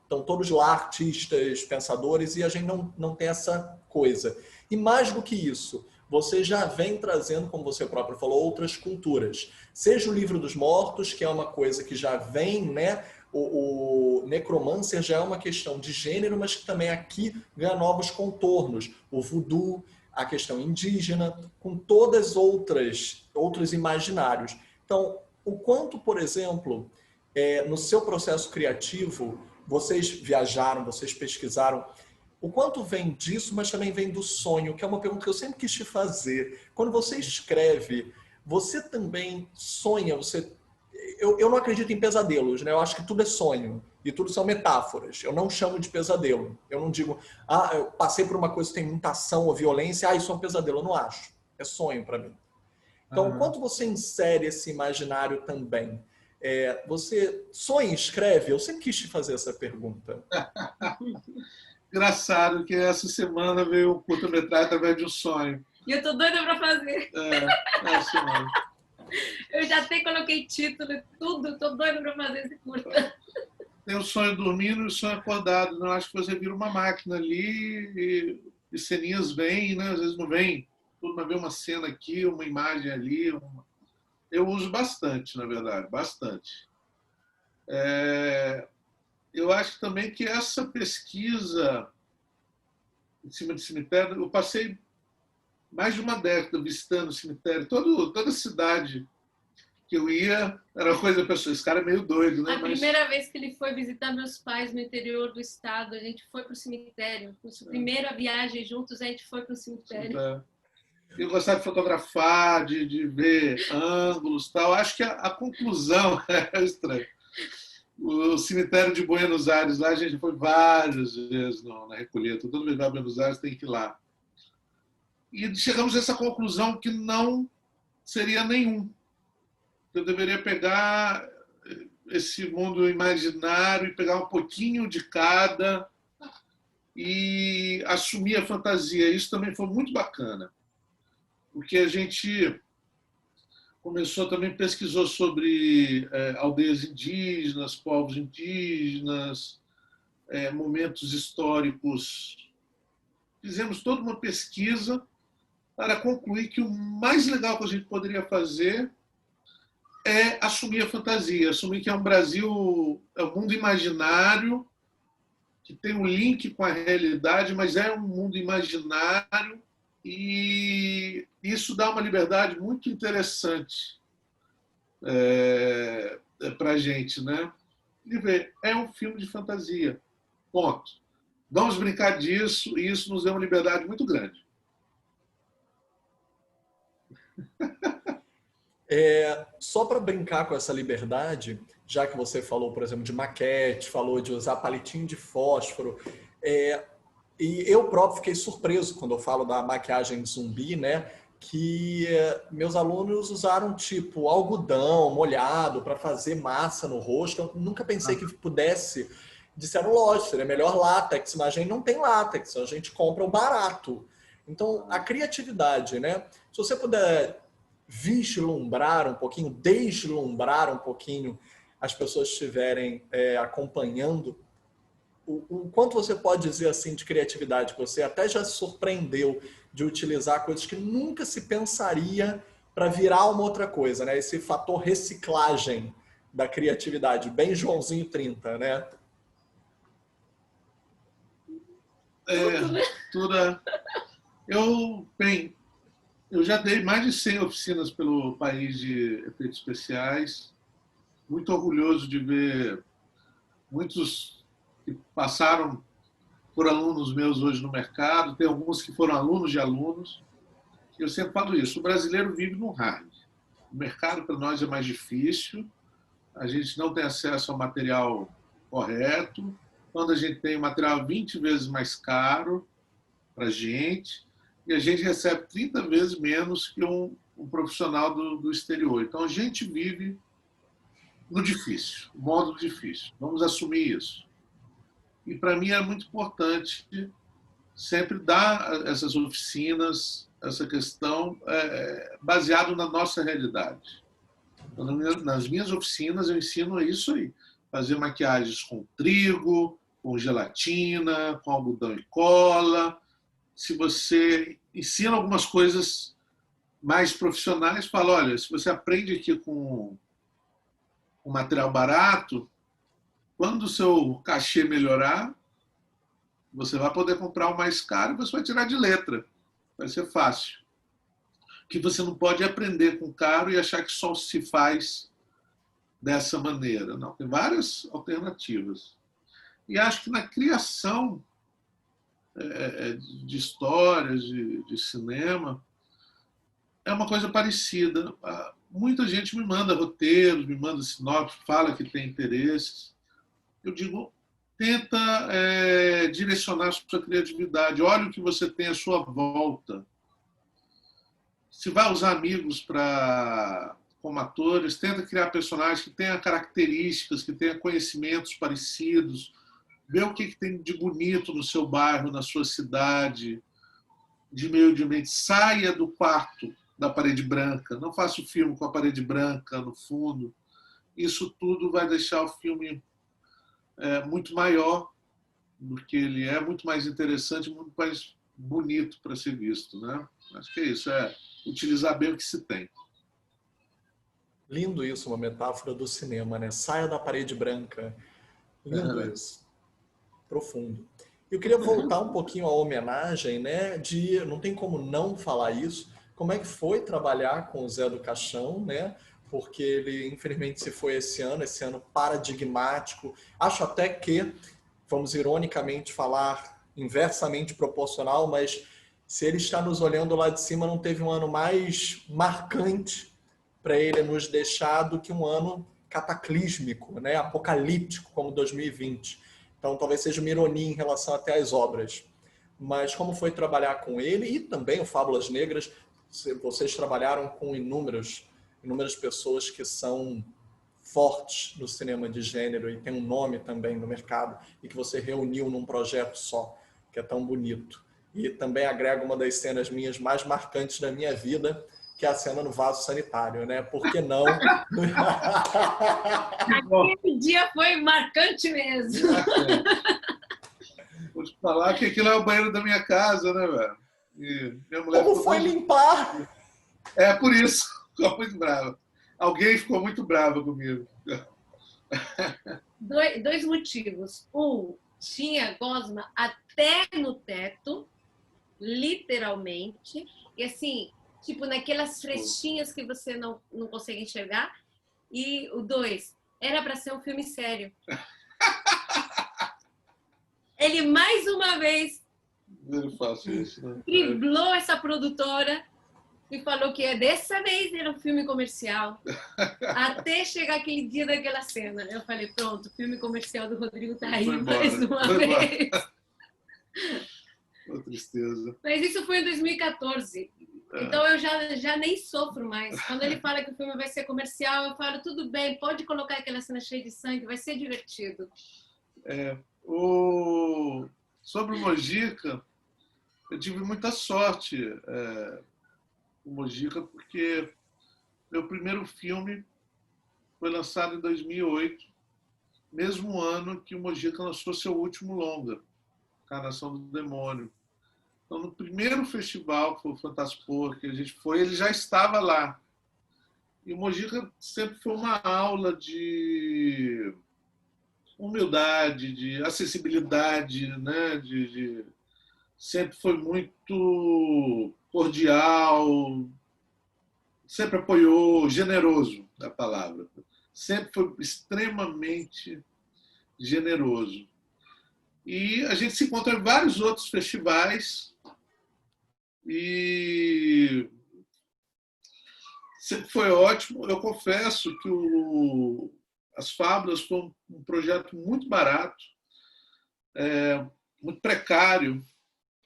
estão todos lá, artistas, pensadores, e a gente não tem essa coisa. E mais do que isso, você já vem trazendo, como você próprio falou, outras culturas. Seja o Livro dos Mortos, que é uma coisa que já vem, né? O Necromancer já é uma questão de gênero, mas que também aqui ganha novos contornos. O voodoo, a questão indígena, com todas outros imaginários. Então, o quanto, por exemplo, no seu processo criativo, vocês viajaram, vocês pesquisaram, o quanto vem disso, mas também vem do sonho, que é uma pergunta que eu sempre quis te fazer. Quando você escreve, você também sonha? Eu não acredito em pesadelos, né? Eu acho que tudo é sonho e tudo são metáforas. Eu não chamo de pesadelo. Eu não digo, eu passei por uma coisa que tem muita ação ou violência, isso é um pesadelo. Eu não acho. É sonho para mim. Então, quanto você insere esse imaginário também? Você sonha e escreve? Eu sempre quis te fazer essa pergunta. Engraçado que essa semana veio um curta-metragem através de um sonho. E eu tô doida para fazer. Sonho. Eu já até coloquei título e tudo, tô doida para fazer esse curta. Tem o sonho dormindo e o sonho acordado. Não acho que você vira uma máquina ali e ceninhas vêm, né? Às vezes não vem. Tudo vai ver uma cena aqui, uma imagem ali. Eu uso bastante, na verdade, bastante. Eu acho também que essa pesquisa em cima de cemitério, eu passei mais de uma década visitando o cemitério. Toda cidade que eu ia, era uma coisa da pessoa, esse cara é meio doido, né? A primeira vez que ele foi visitar meus pais no interior do estado, a gente foi para o cemitério. Nossa primeira viagem juntos, a gente foi para o cemitério. Eu gostava de fotografar, de ver ângulos e tal. Acho que a conclusão é estranha. O cemitério de Buenos Aires, lá a gente foi várias vezes na Recoleta. Toda vez que vai a Buenos Aires tem que ir lá. E chegamos a essa conclusão que não seria nenhum. Eu deveria pegar esse mundo imaginário e pegar um pouquinho de cada e assumir a fantasia. Isso também foi muito bacana. Porque a gente começou também, pesquisou sobre aldeias indígenas, povos indígenas, momentos históricos. Fizemos toda uma pesquisa para concluir que o mais legal que a gente poderia fazer é assumir a fantasia, assumir que é um Brasil, é um mundo imaginário, que tem um link com a realidade, mas é um mundo imaginário, e isso dá uma liberdade muito interessante para a gente, né? E ver, é um filme de fantasia, ponto. Vamos brincar disso, e isso nos deu uma liberdade muito grande. Só para brincar com essa liberdade, já que você falou, por exemplo, de maquete, falou de usar palitinho de fósforo, e eu próprio fiquei surpreso quando eu falo da maquiagem zumbi, né? Que meus alunos usaram tipo algodão molhado para fazer massa no rosto. Eu nunca pensei que pudesse. Disseram, lógico, seria melhor látex, mas a gente não tem látex, a gente compra o barato. Então, a criatividade, né? Se você puder vislumbrar um pouquinho, deslumbrar um pouquinho as pessoas estiverem acompanhando, o quanto você pode dizer assim de criatividade, que você até já se surpreendeu de utilizar coisas que nunca se pensaria para virar uma outra coisa, né? Esse fator reciclagem da criatividade, bem Joãozinho 30, né? Eu já dei mais de 100 oficinas pelo país de efeitos especiais. Muito orgulhoso de ver muitos que passaram por alunos meus hoje no mercado. Tem alguns que foram alunos de alunos. Eu sempre falo isso, o brasileiro vive no hard. O mercado para nós é mais difícil, a gente não tem acesso ao material correto. Quando a gente tem o material 20 vezes mais caro para a gente, e a gente recebe 30 vezes menos que um profissional do exterior. Então, a gente vive no difícil, no modo difícil. Vamos assumir isso. E, para mim, é muito importante sempre dar essas oficinas, essa questão, baseado na nossa realidade. Então, nas minhas oficinas, eu ensino isso aí. Fazer maquiagens com trigo, com gelatina, com algodão e cola. Se você ensina algumas coisas mais profissionais, fala, olha, se você aprende aqui com um material barato, quando o seu cachê melhorar, você vai poder comprar o mais caro e você vai tirar de letra. Vai ser fácil. Que você não pode aprender com caro e achar que só se faz dessa maneira. Não, tem várias alternativas. E acho que na criação de histórias, de cinema, é uma coisa parecida. Muita gente me manda roteiros, me manda sinopse, fala que tem interesses. Eu digo, tenta direcionar a sua criatividade. Olha o que você tem à sua volta. Se vai usar amigos como atores, tenta criar personagens que tenham características, que tenham conhecimentos parecidos. Vê o que tem de bonito no seu bairro, na sua cidade, de meio ambiente. Saia do quarto da parede branca. Não faça o filme com a parede branca no fundo. Isso tudo vai deixar o filme muito maior do que ele é, muito mais interessante, muito mais bonito para ser visto, né? Acho que é isso, utilizar bem o que se tem. Lindo isso, uma metáfora do cinema, né? Saia da parede branca. Lindo isso. Profundo. Eu queria voltar um pouquinho à homenagem, né? Não tem como não falar isso. Como é que foi trabalhar com o Zé do Caixão, né? Porque ele, infelizmente, se foi esse ano paradigmático. Acho até que, vamos ironicamente falar, inversamente proporcional, mas se ele está nos olhando lá de cima, não teve um ano mais marcante para ele nos deixar do que um ano cataclísmico, né? Apocalíptico, como 2020. Então, talvez seja uma ironia em relação até às obras. Mas como foi trabalhar com ele e também o Fábulas Negras, vocês trabalharam com inúmeras pessoas que são fortes no cinema de gênero e tem um nome também no mercado e que você reuniu num projeto só, que é tão bonito. E também agrega uma das cenas minhas mais marcantes da minha vida, que é a cena no vaso sanitário, né? Por que não? Aquele dia foi marcante mesmo. Vou te falar que aquilo é o banheiro da minha casa, né, velho? E minha mulher Como foi limpar? É, por isso. Ficou muito brava. Alguém ficou muito brava comigo. Dois motivos. Tinha gosma até no teto, literalmente. E assim, tipo, naquelas frechinhas que você não consegue enxergar. E o 2, era para ser um filme sério. Ele, mais uma vez, Eu faço isso, né? driblou essa produtora e falou que dessa vez era um filme comercial. Até chegar aquele dia daquela cena. Eu falei, pronto, o filme comercial do Rodrigo tá aí mais uma vez. Uma tristeza. Mas isso foi em 2014. Então eu já nem sofro mais. Quando ele fala que o filme vai ser comercial, eu falo, tudo bem, pode colocar aquela cena cheia de sangue, vai ser divertido. Sobre o Mojica, eu tive muita sorte com o Mojica, porque meu primeiro filme foi lançado em 2008, mesmo ano que o Mojica lançou seu último longa, Encarnação do Demônio. Então, no primeiro festival, que foi o Fantaspor, que a gente foi, ele já estava lá. E o Mojica sempre foi uma aula de humildade, de acessibilidade, né? Sempre foi muito cordial, sempre apoiou, generoso, a palavra. Sempre foi extremamente generoso. E a gente se encontra em vários outros festivais e sempre foi ótimo. Eu confesso que As Fábulas foi um projeto muito barato, muito precário,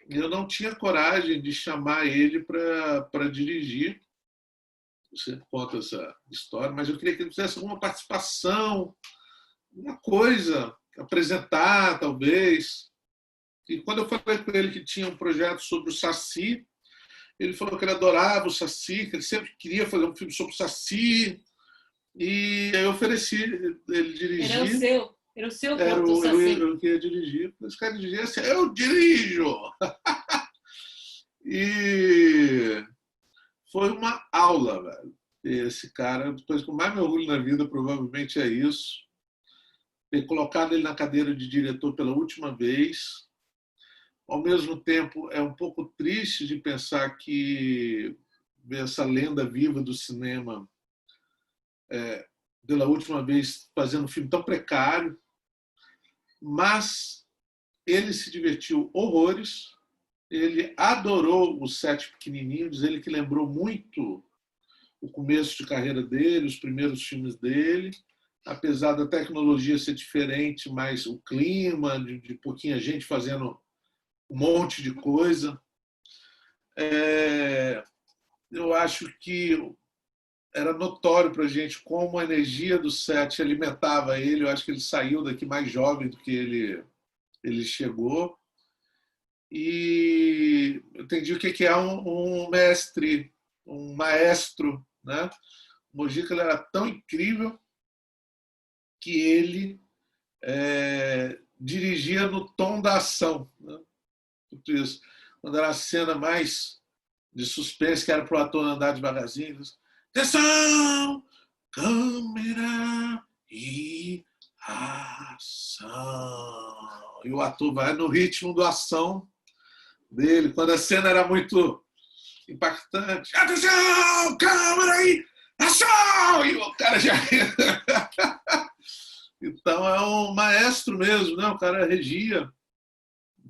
e eu não tinha coragem de chamar ele para dirigir. Você conta essa história, mas eu queria que ele fizesse alguma participação, uma coisa, apresentar, talvez. E quando eu falei com ele que tinha um projeto sobre o Saci, ele falou que ele adorava o Saci, que ele sempre queria fazer um filme sobre o Saci. E aí eu ofereci ele dirigir. Era o seu conto do Saci. Eu queria dirigir. Esse cara dirigia assim, eu dirijo! E foi uma aula, velho. Esse cara, depois que eu mais me orgulho na vida, provavelmente é isso. Ter colocado ele na cadeira de diretor pela última vez. Ao mesmo tempo, é um pouco triste de pensar que ver essa lenda viva do cinema pela última vez fazendo um filme tão precário, mas ele se divertiu horrores, ele adorou os Sete Pequenininhos, ele que lembrou muito o começo de carreira dele, os primeiros filmes dele, apesar da tecnologia ser diferente, mas o clima, de pouquinha gente fazendo um monte de coisa. Eu acho que era notório para a gente como a energia do set alimentava ele. Eu acho que ele saiu daqui mais jovem do que ele chegou. E eu entendi o que é um mestre, um maestro, né? O Mojica era tão incrível que ele dirigia no tom da ação, né? Tudo isso. Quando era a cena mais de suspense, que era para o ator andar devagarzinho, atenção, câmera e ação. E o ator vai no ritmo da ação dele. Quando a cena era muito impactante, atenção, câmera e ação! E o cara já... Então é um maestro mesmo, né? O cara regia.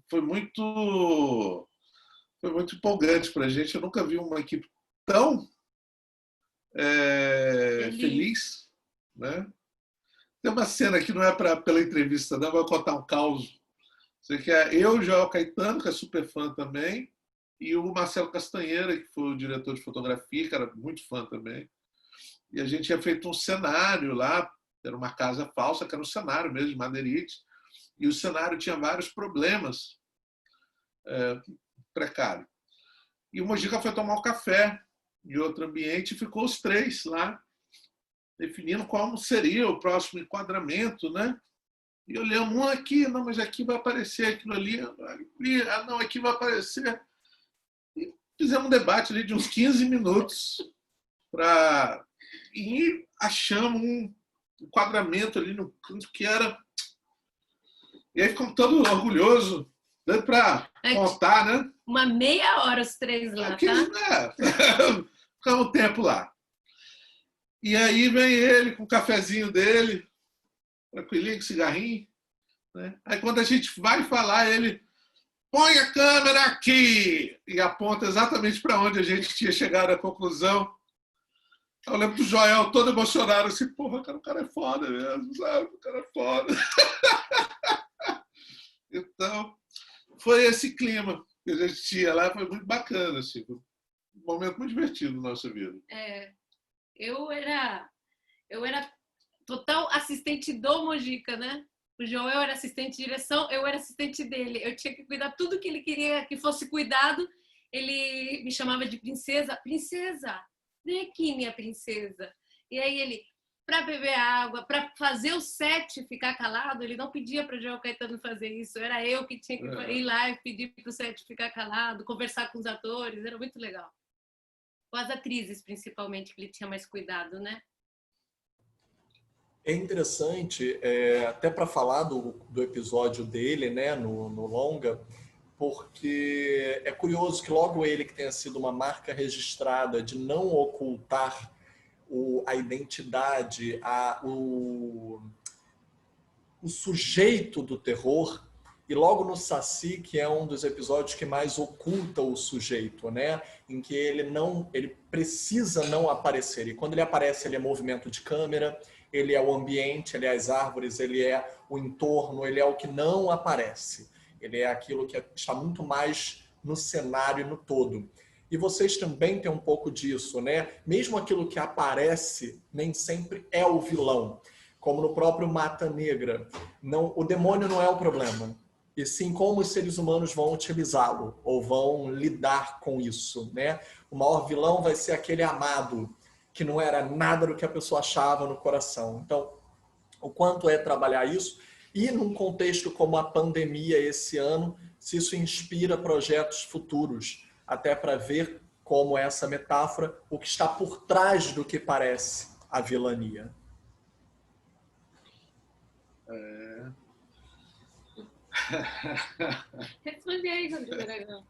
Foi muito empolgante para a gente. Eu nunca vi uma equipe tão feliz, né? Tem uma cena que não é pela entrevista, não, vou contar um caos. Você quer eu, Joel Caetano, que é super fã também, e o Marcelo Castanheira, que foi o diretor de fotografia, que era muito fã também. E a gente tinha feito um cenário lá, era uma casa falsa, que era um cenário mesmo, de madeirite, e o cenário tinha vários problemas precários. E o Mojica foi tomar um café em outro ambiente, e ficou os três lá, definindo qual seria o próximo enquadramento, né? E olhamos um aqui, não, mas aqui vai aparecer aquilo ali, não, aqui vai aparecer. E fizemos um debate ali de uns 15 minutos e achamos um enquadramento ali no canto que era. E aí ficamos todos orgulhosos, dando para contar, né? Uma meia hora os três lá, tá? Ficamos um tempo lá. E aí vem ele com o cafezinho dele, tranquilinho, com cigarrinho. Né? Aí quando a gente vai falar, ele põe a câmera aqui e aponta exatamente para onde a gente tinha chegado à conclusão. Eu lembro do Joel todo emocionado, assim, porra, cara, o cara é foda mesmo, sabe? O cara é foda. Então, foi esse clima que a gente tinha lá, foi muito bacana, assim, foi um momento muito divertido na nossa vida. Eu era total assistente do Mojica, né? O Joel era assistente de direção, eu era assistente dele. Eu tinha que cuidar tudo que ele queria que fosse cuidado. Ele me chamava de princesa. Princesa, vem aqui, minha princesa. E aí ele, para beber água, para fazer o set ficar calado, ele não pedia para o Joel Caetano fazer isso. Era eu que tinha que ir lá e pedir para o set ficar calado, conversar com os atores. Era muito legal. Com as atrizes, principalmente, que ele tinha mais cuidado, né? É interessante, até para falar do episódio dele, né, no longa, porque é curioso que logo ele, que tenha sido uma marca registrada de não ocultar a identidade, o sujeito do terror, e logo no Saci, que é um dos episódios que mais oculta o sujeito, né? Em que ele precisa não aparecer. E quando ele aparece, ele é movimento de câmera, ele é o ambiente, ele é as árvores, ele é o entorno, ele é o que não aparece. Ele é aquilo que está muito mais no cenário e no todo. E vocês também têm um pouco disso, né? Mesmo aquilo que aparece, nem sempre é o vilão. Como no próprio Mata Negra. O demônio não é o problema. E sim como os seres humanos vão utilizá-lo ou vão lidar com isso, né? O maior vilão vai ser aquele amado, que não era nada do que a pessoa achava no coração. Então, o quanto é trabalhar isso, e num contexto como a pandemia esse ano, se isso inspira projetos futuros, até para ver como essa metáfora, o que está por trás do que parece a vilania. Responde aí, Rodrigo Aragão.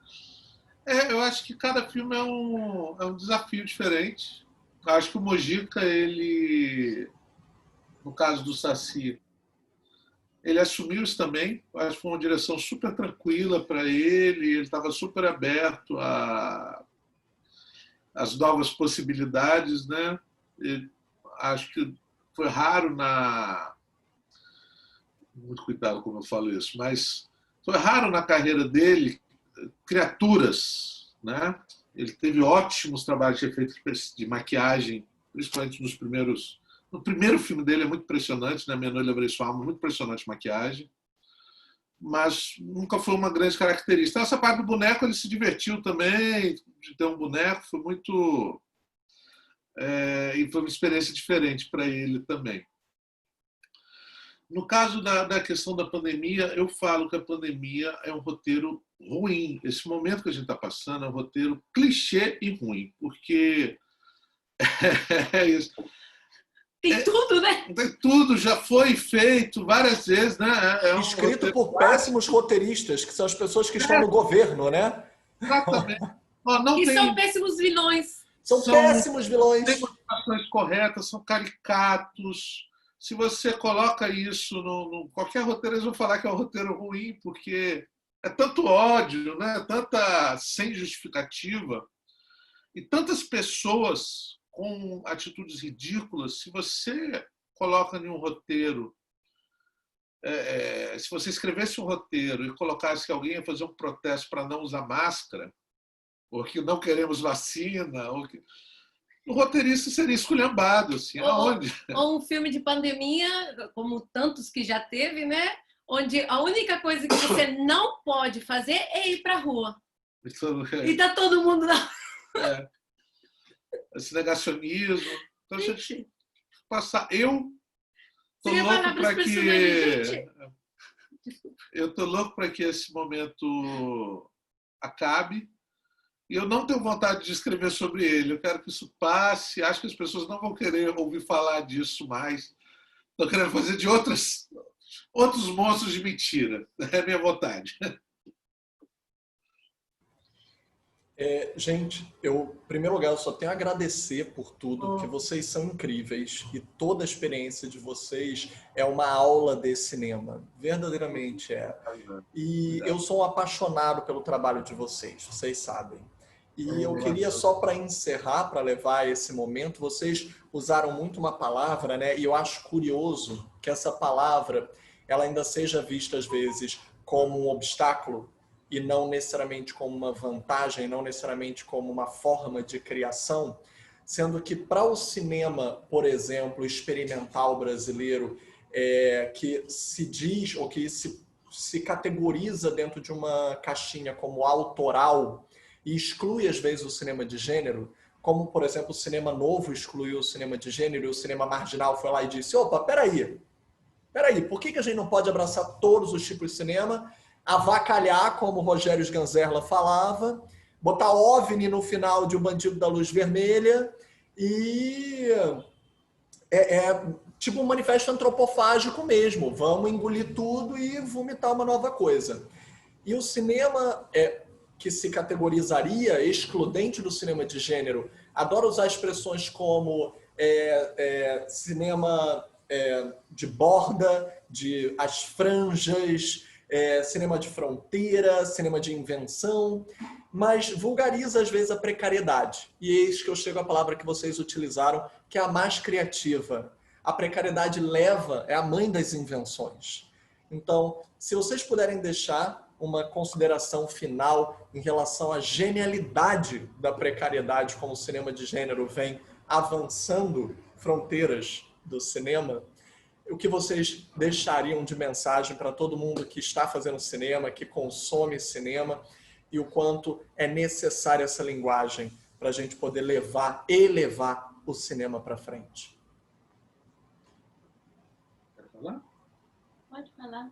Eu acho que cada filme é um desafio diferente. Eu acho que o Mojica, ele, no caso do Saci, ele assumiu isso também. Eu acho que foi uma direção super tranquila para ele estava super aberto às novas possibilidades, né? Acho que foi raro muito cuidado como eu falo isso, mas foi raro na carreira dele criaturas, né? Ele teve ótimos trabalhos de efeitos de maquiagem, principalmente no primeiro filme dele é muito impressionante, né? Menor Levrei Sua Alma, muito impressionante maquiagem, mas nunca foi uma grande característica. Essa parte do boneco ele se divertiu também de ter um boneco, foi muito e foi uma experiência diferente para ele também. No caso da questão da pandemia, eu falo que a pandemia é um roteiro ruim. Esse momento que a gente está passando é um roteiro clichê e ruim, porque é isso. Tem tudo, né? Tem tudo, já foi feito várias vezes, né? Escrito por péssimos roteiristas, que são as pessoas que estão no governo, né? Exatamente. São péssimos vilões. São péssimos vilões. Tem motivações corretas, são caricatos. Se você coloca isso qualquer roteiro, eles vão falar que é um roteiro ruim, porque é tanto ódio, né? Tanta sem justificativa e tantas pessoas com atitudes ridículas. Se você coloca em um roteiro, se você escrevesse um roteiro e colocasse que alguém ia fazer um protesto para não usar máscara, ou que não queremos vacina, ou que... o roteirista seria esculhambado, assim, aonde? Ou um filme de pandemia, como tantos que já teve, né? Onde a única coisa que você não pode fazer é ir para a rua. E tá todo mundo lá. esse negacionismo. Então, deixa eu te passar. Eu tô Você ia louco falar para para as personagens, que gente? eu tô louco para que esse momento acabe. E eu não tenho vontade de escrever sobre ele. Eu quero que isso passe. Acho que as pessoas não vão querer ouvir falar disso mais. Estou querendo fazer de outros monstros de mentira. É a minha vontade. Gente, eu, em primeiro lugar, eu só tenho a agradecer por tudo, porque Oh, vocês são incríveis e toda a experiência de vocês é uma aula de cinema. Verdadeiramente é. E eu sou um apaixonado pelo trabalho de vocês sabem. E eu queria só para encerrar, para levar esse momento, vocês usaram muito uma palavra, né? E eu acho curioso que essa palavra ela ainda seja vista às vezes como um obstáculo e não necessariamente como uma vantagem, não necessariamente como uma forma de criação, sendo que para o cinema, por exemplo, experimental brasileiro, que se diz ou que se categoriza dentro de uma caixinha como autoral e exclui às vezes o cinema de gênero, como por exemplo o cinema novo excluiu o cinema de gênero e o cinema marginal foi lá e disse, opa, peraí, por que a gente não pode abraçar todos os tipos de cinema, avacalhar, como o Rogério Sganzerla falava, botar OVNI no final de O Bandido da Luz Vermelha e tipo um manifesto antropofágico mesmo. Vamos engolir tudo e vomitar uma nova coisa. E o cinema que se categorizaria excludente do cinema de gênero, adora usar expressões como cinema de borda, de as franjas, cinema de fronteira, cinema de invenção, mas vulgariza às vezes a precariedade. E eis que eu chego à palavra que vocês utilizaram, que é a mais criativa. A precariedade é a mãe das invenções. Então, se vocês puderem deixar uma consideração final em relação à genialidade da precariedade, como o cinema de gênero vem avançando fronteiras do cinema, o que vocês deixariam de mensagem para todo mundo que está fazendo cinema, que consome cinema, e o quanto é necessária essa linguagem para a gente poder elevar o cinema para frente? Quer falar? pode falar.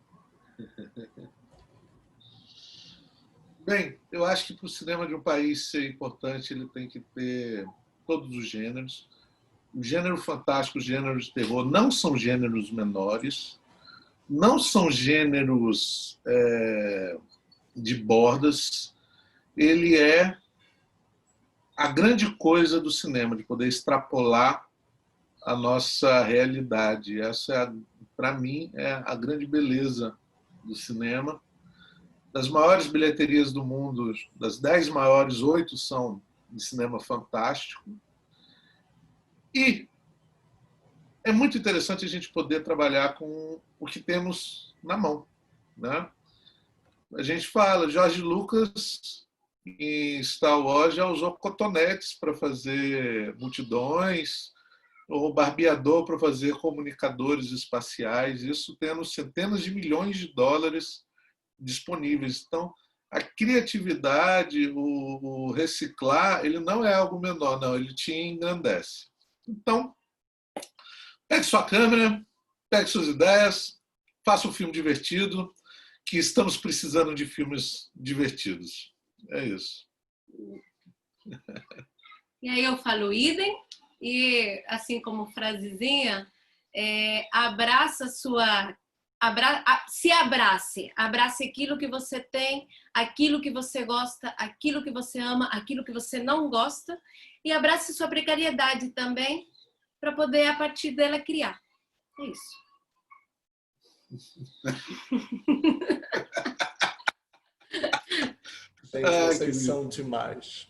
Bem, eu acho que para o cinema de um país ser importante, ele tem que ter todos os gêneros. O gênero fantástico, o gênero de terror, não são gêneros menores, não são gêneros de bordas. Ele é a grande coisa do cinema, de poder extrapolar a nossa realidade. Essa, para mim, é a grande beleza do cinema. Das maiores bilheterias do mundo, das 10 maiores, 8 são de cinema fantástico. E é muito interessante a gente poder trabalhar com o que temos na mão, né? A gente fala, George Lucas em Star Wars já usou cotonetes para fazer multidões, ou barbeador para fazer comunicadores espaciais, isso tendo centenas de milhões de dólares disponíveis. Então, a criatividade, o reciclar, ele não é algo menor, não, ele te engrandece. Então, pegue sua câmera, pegue suas ideias, faça um filme divertido, que estamos precisando de filmes divertidos. É isso. E aí eu falo idem, e assim como frasezinha, abraça sua... se abrace aquilo que você tem, aquilo que você gosta, aquilo que você ama, aquilo que você não gosta, e abrace sua precariedade também, para poder, a partir dela, criar. É isso. Gente, vocês são demais.